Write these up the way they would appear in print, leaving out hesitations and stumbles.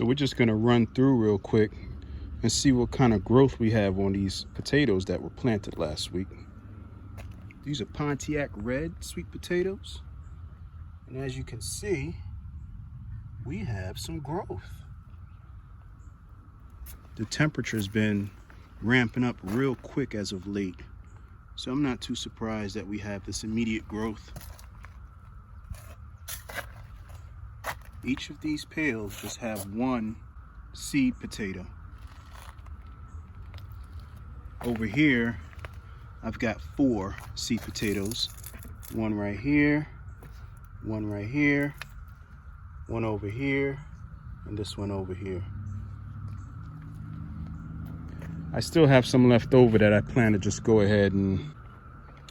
So we're just gonna run through real quick and see what kind of growth we have on these potatoes that were planted last week. These are Pontiac red sweet potatoes. And as you can see, we have some growth. The temperature's been ramping up real quick as of late. So I'm not too surprised that we have this immediate growth. Each of these pails just have one seed potato. Over here, I've got 4 seed potatoes. One right here, one right here, one over here, and this one over here. I still have some left over that I plan to just go ahead and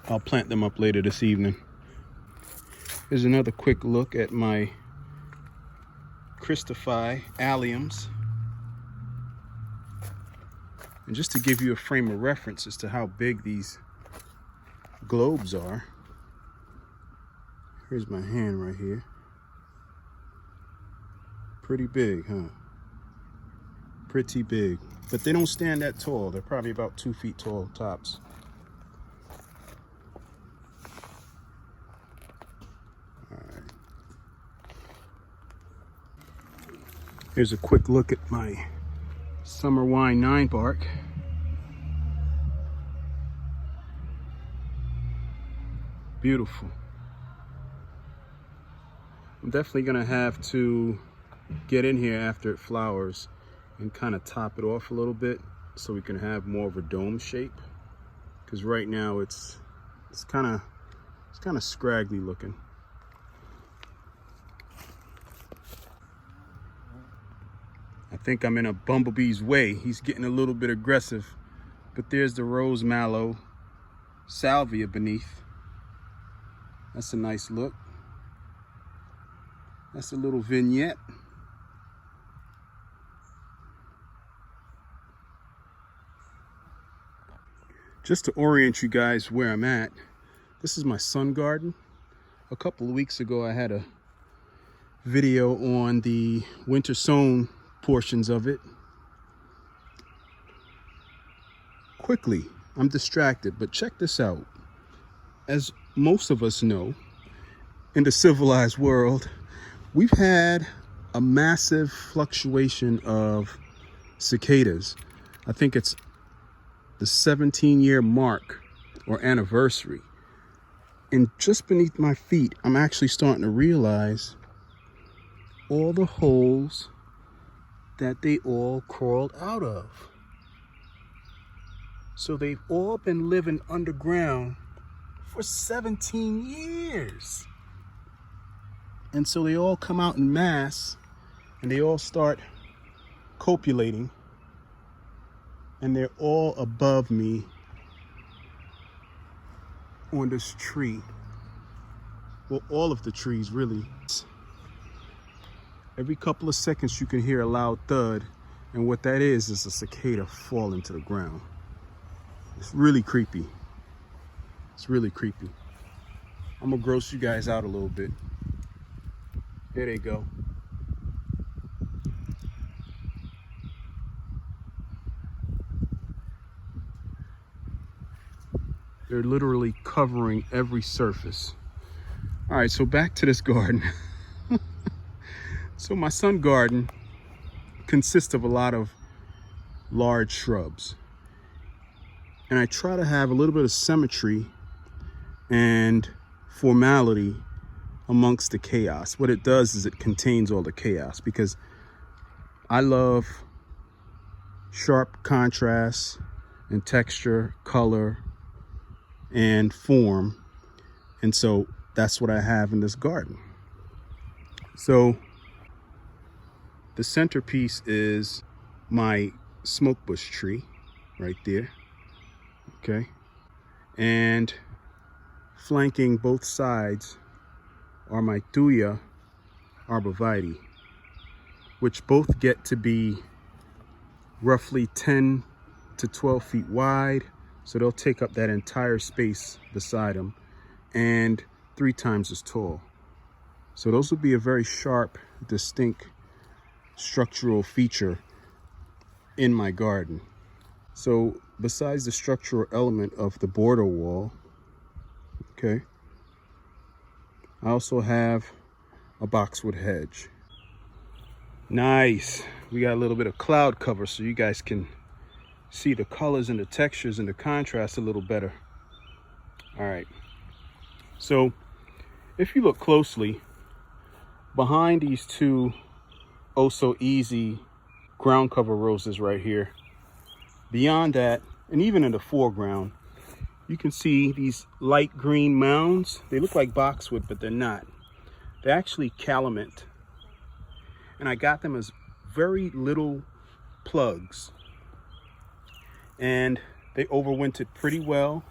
I'll plant them up later this evening. Here's another quick look at my Christophi Alliums. And just to give you a frame of reference as to how big these globes are, here's my hand right here. Pretty big, huh? Pretty big. But they don't stand that tall. They're probably about 2 feet tall tops. All right. Here's a quick look at my summer wine 9-bark. Beautiful. I'm definitely gonna have to get in here after it flowers and kind of top it off a little bit so we can have more of a dome shape. Because right now it's kind of scraggly looking. I think I'm in a bumblebee's way. He's getting a little bit aggressive. But there's the rose mallow salvia beneath. That's a nice look. That's a little vignette. Just to orient you guys where I'm at, this is my sun garden. A couple of weeks ago, I had a video on the winter sown portions of it. Quickly, I'm distracted, but check this out. As most of us know, in the civilized world, we've had a massive fluctuation of cicadas. I think it's the 17-year mark or anniversary. And just beneath my feet, I'm actually starting to realize all the holes that they all crawled out of. So they've all been living underground for 17 years. And so they all come out in mass and they all start copulating. And they're all above me on this tree. Well, all of the trees, really. Every couple of seconds you can hear a loud thud. And what that is a cicada falling to the ground. It's really creepy. It's really creepy. I'm gonna gross you guys out a little bit. There they go. They're literally covering every surface. All right, so back to this garden. So my sun garden consists of a lot of large shrubs. And I try to have a little bit of symmetry and formality amongst the chaos. What it does is it contains all the chaos, because I love sharp contrast and texture, color, and form. And so that's what I have in this garden. So the centerpiece is my smoke bush tree right there. Okay. And flanking both sides are my Thuya arborvitae, which both get to be roughly 10 to 12 feet wide. So they'll take up that entire space beside them, and 3 times as tall. So those would be a very sharp, distinct structural feature in my garden. So besides the structural element of the border wall, okay, I also have a boxwood hedge. Nice. We got a little bit of cloud cover so you guys can see the colors and the textures and the contrast a little better. All right. So if you look closely, behind these two oh so easy ground cover roses right here, beyond that, and even in the foreground, you can see these light green mounds. They look like boxwood, but they're not. They're actually calamint. And I got them as very little plugs. And they overwintered pretty well.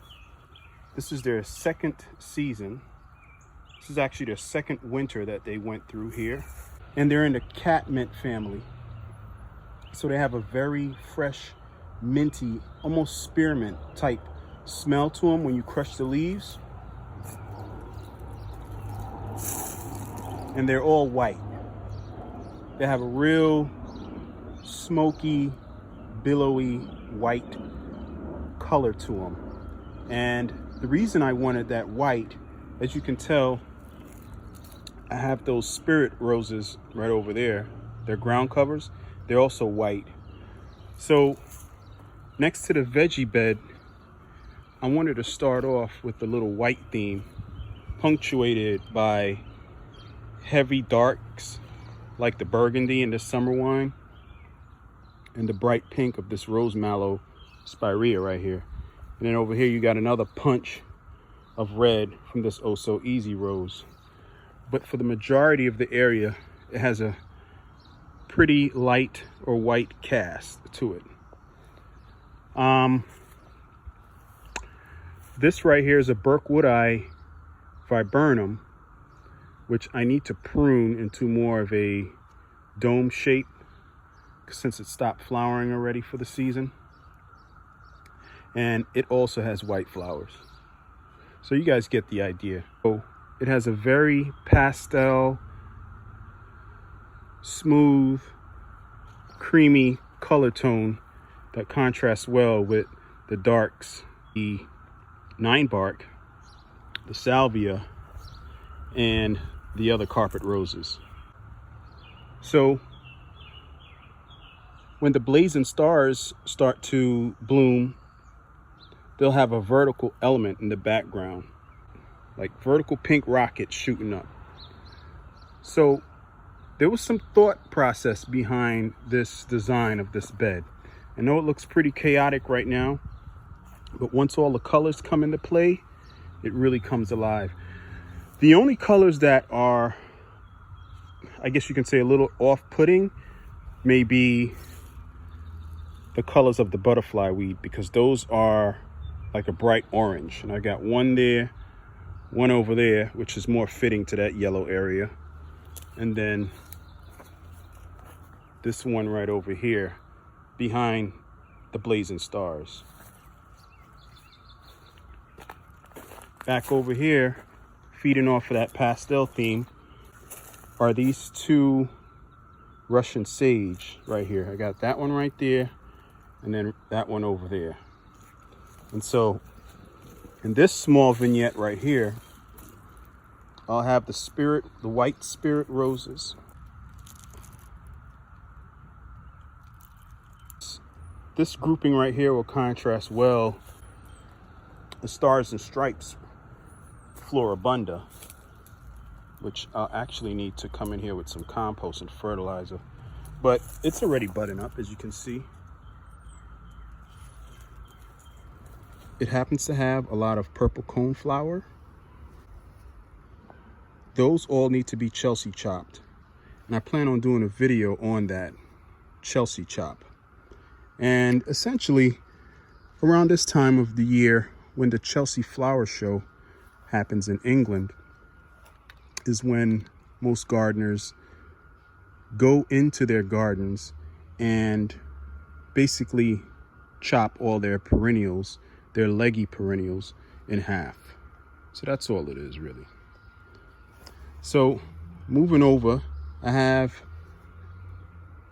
This is their second season. This is actually their second winter that they went through here. And they're in the catmint family. So they have a very fresh, minty, almost spearmint type smell to them when you crush the leaves. And they're all white. They have a real smoky, billowy white color to them. And the reason I wanted that white, as you can tell, I have those spirit roses right over there. They're ground covers. They're also white. So next to the veggie bed, I wanted to start off with the little white theme, punctuated by heavy darks like the burgundy in this summer wine and the bright pink of this rose mallow spirea right here. And then over here you got another punch of red from this oh so easy rose. But for the majority of the area, it has a pretty light or white cast to it. This right here is a Burkwoodii viburnum, which I need to prune into more of a dome shape since it stopped flowering already for the season. And it also has white flowers. So you guys get the idea. So it has a very pastel, smooth, creamy color tone that contrasts well with the darks, the ninebark, the salvia, and the other carpet roses. So when the blazing stars start to bloom, they'll have a vertical element in the background, like vertical pink rockets shooting up. So there was some thought process behind this design of this bed. I know it looks pretty chaotic right now, but once all the colors come into play, it really comes alive. The only colors that are, I guess you can say, a little off-putting may be the colors of the butterfly weed, because those are like a bright orange. And I got one there, one over there, which is more fitting to that yellow area. And then this one right over here behind the blazing stars. Back over here, feeding off of that pastel theme, are these two Russian sage right here. I got that one right there, and then that one over there. And so in this small vignette right here, I'll have the white spirit roses. This grouping right here will contrast well the stars and stripes floribunda, which I'll actually need to come in here with some compost and fertilizer. But it's already budding up, as you can see. It happens to have a lot of purple coneflower. Those all need to be Chelsea chopped. And I plan on doing a video on that Chelsea chop. And essentially, around this time of the year, when the Chelsea Flower Show happens in England, is when most gardeners go into their gardens and basically chop all their perennials, their leggy perennials, in half. So that's all it is, really. So moving over, I have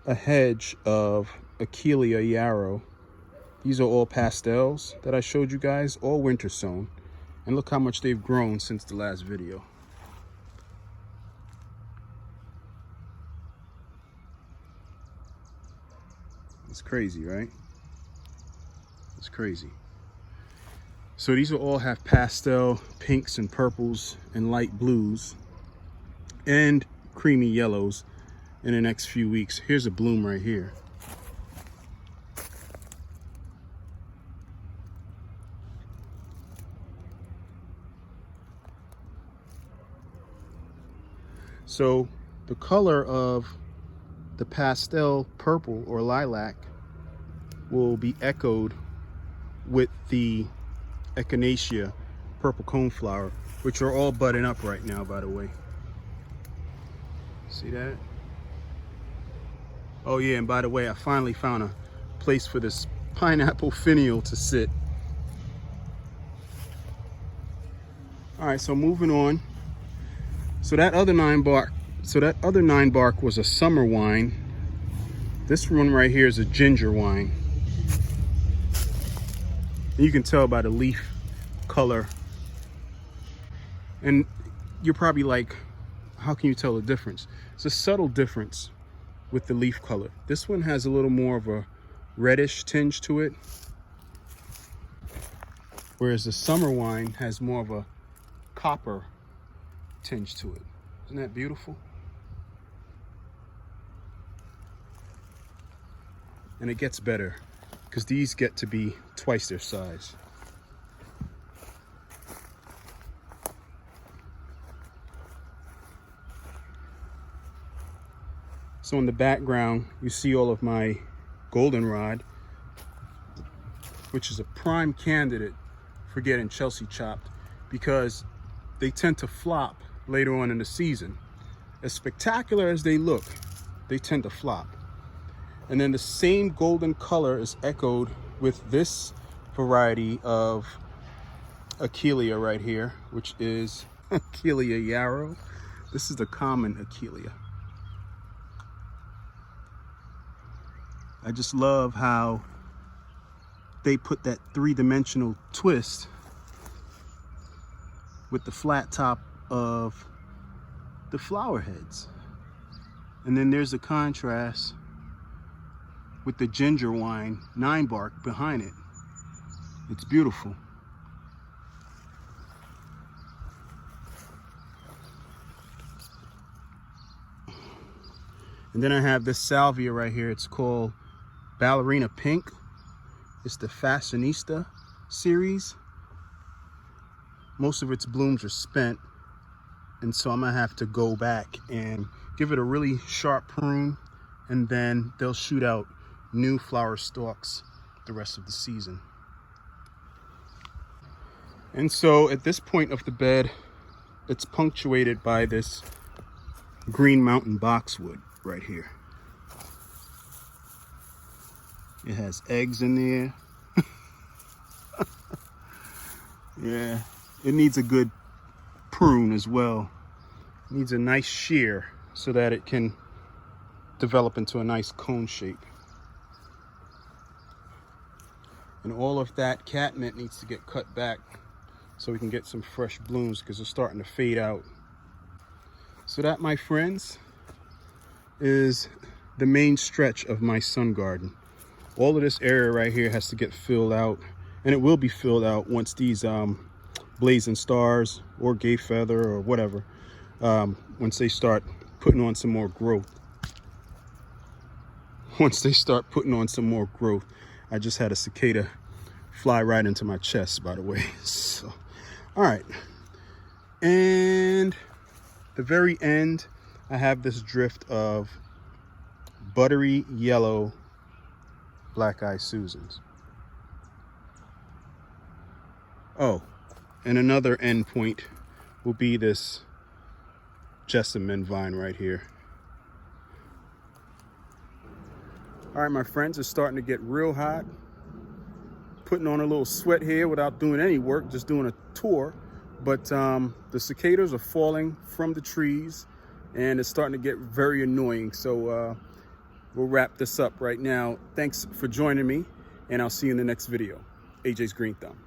a hedge of Yarrow. These are all pastels that I showed you guys, all winter sown. And look how much they've grown since the last video. It's crazy, right? It's crazy. So these will all have pastel pinks and purples and light blues and creamy yellows in the next few weeks. Here's a bloom right here. So the color of the pastel purple or lilac will be echoed with the echinacea purple coneflower, which are all budding up right now, by the way. See that? Oh yeah, and by the way, I finally found a place for this pineapple finial to sit. All right, so moving on. So that other nine bark was a summer wine. This one right here is a ginger wine. And you can tell by the leaf color. And you're probably like, how can you tell the difference? It's a subtle difference with the leaf color. This one has a little more of a reddish tinge to it, whereas the summer wine has more of a copper tinge to it. Isn't that beautiful? And it gets better because these get to be twice their size. So in the background, you see all of my goldenrod, which is a prime candidate for getting Chelsea chopped because they tend to flop later on in the season. As spectacular as they look, they tend to flop. And then the same golden color is echoed with this variety of Achillea right here, which is Achillea Yarrow. This is the common Achillea. I just love how they put that three-dimensional twist with the flat top of the flower heads. And then there's the contrast with the ginger wine, 9-bark, behind it. It's beautiful. And then I have this salvia right here. It's called Ballerina Pink. It's the Fashionista series. Most of its blooms are spent, and so I'm gonna have to go back and give it a really sharp prune, and then they'll shoot out new flower stalks the rest of the season. And so at this point of the bed, it's punctuated by this Green Mountain boxwood right here. It has eggs in there. Yeah, it needs a good prune as well. It needs a nice shear so that it can develop into a nice cone shape. And all of that catmint needs to get cut back so we can get some fresh blooms because they're starting to fade out. So that, my friends, is the main stretch of my sun garden. All of this area right here has to get filled out, and it will be filled out once these blazing stars or gay feather or whatever, once they start putting on some more growth. Once they start putting on some more growth. I just had a cicada fly right into my chest, by the way. So, all right. And the very end, I have this drift of buttery yellow black-eyed Susans. Oh, and another end point will be this jessamine vine right here. All right, my friends, it's starting to get real hot. Putting on a little sweat here without doing any work, just doing a tour. But the cicadas are falling from the trees, and it's starting to get very annoying. So we'll wrap this up right now. Thanks for joining me, and I'll see you in the next video. AJ's Green Thumb.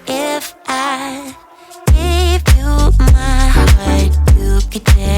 If I gave you my heart, you could tell.